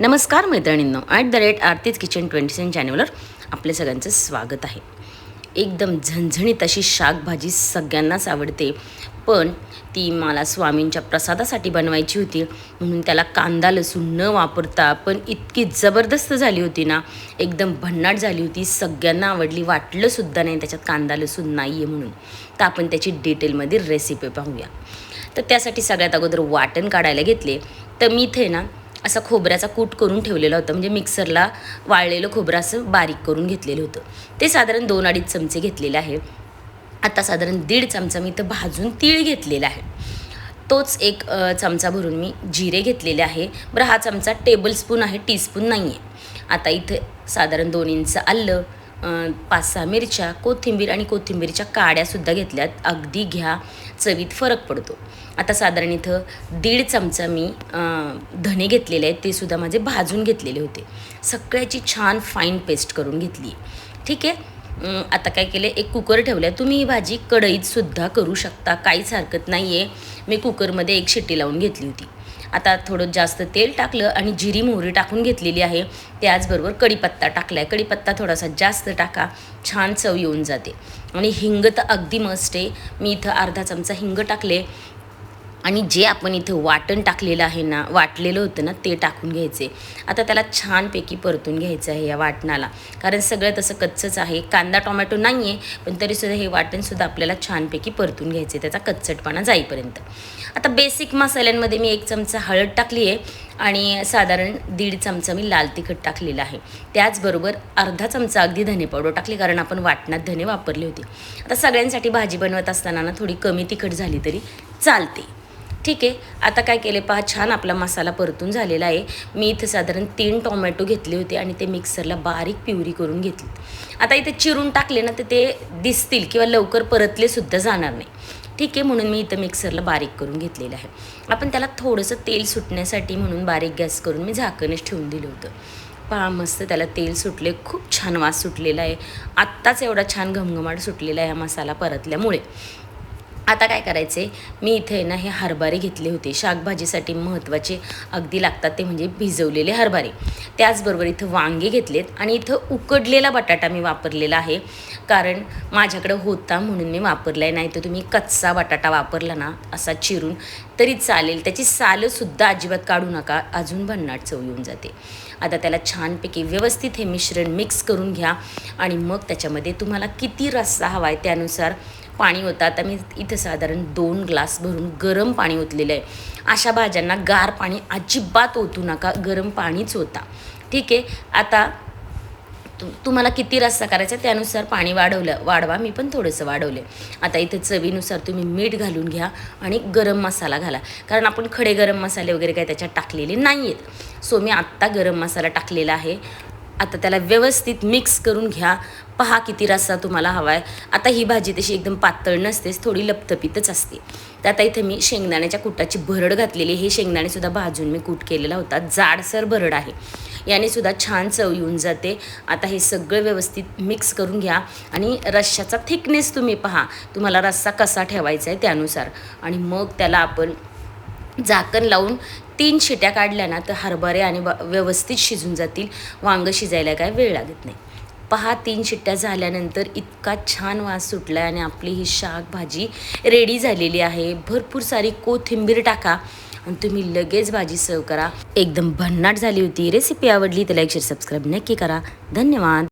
नमस्कार मैत्रिणींनो, @आरतीज किचन 27 चॅनलवर आपल्या सगळ्यांचं स्वागत आहे. एकदम झणझणीत अशी शाकभाजी सगळ्यांनाच आवडते, पण ती मला स्वामींच्या प्रसादासाठी बनवायची होती. म्हणून त्याला कांदा लसूण न वापरता पण इतकी जबरदस्त झाली होती ना, एकदम भन्नाट झाली होती. सगळ्यांना आवडली, वाटलंसुद्धा नाही त्याच्यात कांदा लसूण नाही आहे म्हणून. तर आपण त्याची डिटेलमध्ये रेसिपी पाहूया. तर त्यासाठी सगळ्यात अगोदर वाटण काढायला घेतले. तर मी इथे ना असा खोबऱ्याचा कूट करून ठेवलेला होता, म्हणजे मिक्सरला वाळलेलं खोबरं असं बारीक करून घेतलेलं होतं. ते साधारण 2-2.5 चमचे घेतलेले आहे. आता साधारण 1.5 चमचा मी इथं भाजून तीळ घेतलेला आहे. तोच एक चमचा भरून मी जिरे घेतलेले आहे. बरं, हा चमचा टेबलस्पून आहे, टीस्पून नाही आहे. आता इथे साधारण 2 इंच आलं, 5-6 मिरच्या, कोथिंबीर आणि कोथिंबीरच्या काड्यासुद्धा घेतल्यात. अगदी घ्या, चवीत फरक पडतो. आता साधारण इथं 1.5 चमचा मी धणे घेतलेले आहेत, ते सुद्धा माझे भाजून घेतलेले होते. सगळ्याची छान फाईन पेस्ट करून घेतली. ठीक आहे. आता काय केलं, एक कुकर ठेवला आहे. तुम्ही ही भाजी कढईतसुद्धा करू शकता, काहीच हरकत नाही आहे. मी कुकरमध्ये 1 शिट्टी लावून घेतली होती. आता थोडं जास्त तेल टाकलं आणि जिरी मोहरी टाकून घेतलेली आहे. त्याचबरोबर कढीपत्ता टाकला आहे. कढीपत्ता थोडासा जास्त टाका, छान चव येऊन जाते. आणि हिंग तर अगदी मस्ट आहे. मी इथं अर्धा चमचा हिंग टाकले. आणि जे आपण इथं वाटण टाकलेलं आहे ना, वाटलेलं होतं ना, ते टाकून घ्यायचे. आता त्याला छानपैकी परतून घ्यायचं आहे या वाटणाला, कारण सगळं तसं कच्चंच आहे. कांदा टोमॅटो नाही आहे, पण तरीसुद्धा हे वाटणसुद्धा आपल्याला छानपैकी परतून घ्यायचे, त्याचा कच्चटपणा जाईपर्यंत. आता बेसिक मसाल्यांमध्ये मी 1 चमचा हळद टाकली आहे आणि साधारण 1.5 चमचा मी लाल तिखट टाकलेलं आहे. त्याचबरोबर अर्धा चमचा अगदी धने पावडर टाकली, कारण आपण वाटणात धने वापरले होते. आता सगळ्यांसाठी भाजी बनवत असताना ना थोडी कमी तिखट झाली तरी चालते. ठीक आहे. आता काय केले पहा, छान आपला मसाला परतून झालेला आहे. मी इथं साधारण 3 टोमॅटो घेतले होते आणि ते मिक्सरला बारीक प्युरी करून घेतली. आता इथे चिरून टाकले ना तर ते दिसतील किंवा लवकर परतलेसुद्धा जाणार नाही. ठीक आहे, म्हणून मी इथं मिक्सरला बारीक करून घेतलेलं आहे. आपण त्याला थोडंसं तेल सुटण्यासाठी म्हणून बारीक गॅस करून मी झाकणच ठेवून दिलं होतं. पहा, मस्त त्याला तेल सुटले, खूप छान वास सुटलेला आहे. आत्ताच एवढा छान घमघमाट सुटलेला आहे हा मसाला परतल्यामुळे. आता काय करायचं आहे, मी इथे ना हे हरभरे घेतले होते. शाकभाजीसाठी महत्त्वाचे अगदी लागतात ते म्हणजे भिजवलेले हरभरे. त्याचबरोबर इथं वांगे घेतलेत आणि इथं उकडलेला बटाटा मी वापरलेला आहे, कारण माझ्याकडं होता म्हणून मी वापरला आहे. नाही तर तुम्ही कच्चा बटाटा वापरला ना असा चिरून तरी चालेल. त्याची सालंसुद्धा अजिबात काढू नका, अजून भन्नाट चव येऊन जाते. आता त्याला छानपैकी व्यवस्थित हे मिश्रण मिक्स करून घ्या आणि मग त्याच्यामध्ये तुम्हाला किती रस्सा हवा आहे त्यानुसार पाणी होतं. आता मी इथं साधारण 2 ग्लास भरून गरम पाणी ओतलेलं आहे. अशा भाज्यांना गार पाणी अजिबात ओतू नका, गरम पाणीच ओता. ठीक आहे. आता तुम्हाला किती रस्सा करायचा त्यानुसार पाणी वाढवा. मी पण थोडंसं वाढवलं आहे. आता इथे चवीनुसार तुम्ही मीठ घालून घ्या आणि गरम मसाला घाला, कारण आपण खडे गरम मसाले वगैरे काय त्याच्यात टाकलेले नाही आहेत. सो मी आत्ता गरम मसाला टाकलेला आहे. आता त्याला व्यवस्थित मिक्स करून घ्या. पहा किती रस्सा तुम्हाला हवा आहे. आता ही भाजी तशी एकदम पातळ नसतेच, थोडी लपतपीतच असते. तर आता इथे मी शेंगदाण्याच्या कुटाची भरड घातलेली. हे शेंगदाणेसुद्धा भाजून मी कूट केलेला होता. जाडसर भरड आहे, यानेसुद्धा छान चव येऊन जाते. आता हे सगळं व्यवस्थित मिक्स करून घ्या आणि रश्श्याचा थिकनेस तुम्ही पहा, तुम्हाला रस्सा कसा ठेवायचा आहे त्यानुसार. आणि मग त्याला आपण झाकण लावून 3 शिट्या काढल्या ना तर हरभरे आणि व्यवस्थित शिजून जातील. वांगं शिजायला काय वेळ लागत नाही. पहा, 3 शिट्ट्या झाल्यानंतर इतका छान वास सुटला आहे आणि आपली ही शाकभाजी रेडी झालेली आहे. भरपूर सारी कोथिंबीर टाका आणि तुम्ही लगेच भाजी सर्व करा. एकदम भन्नाट झाली होती. रेसिपी आवडली तर लाईक शेअर सबस्क्राईब नक्की करा. धन्यवाद.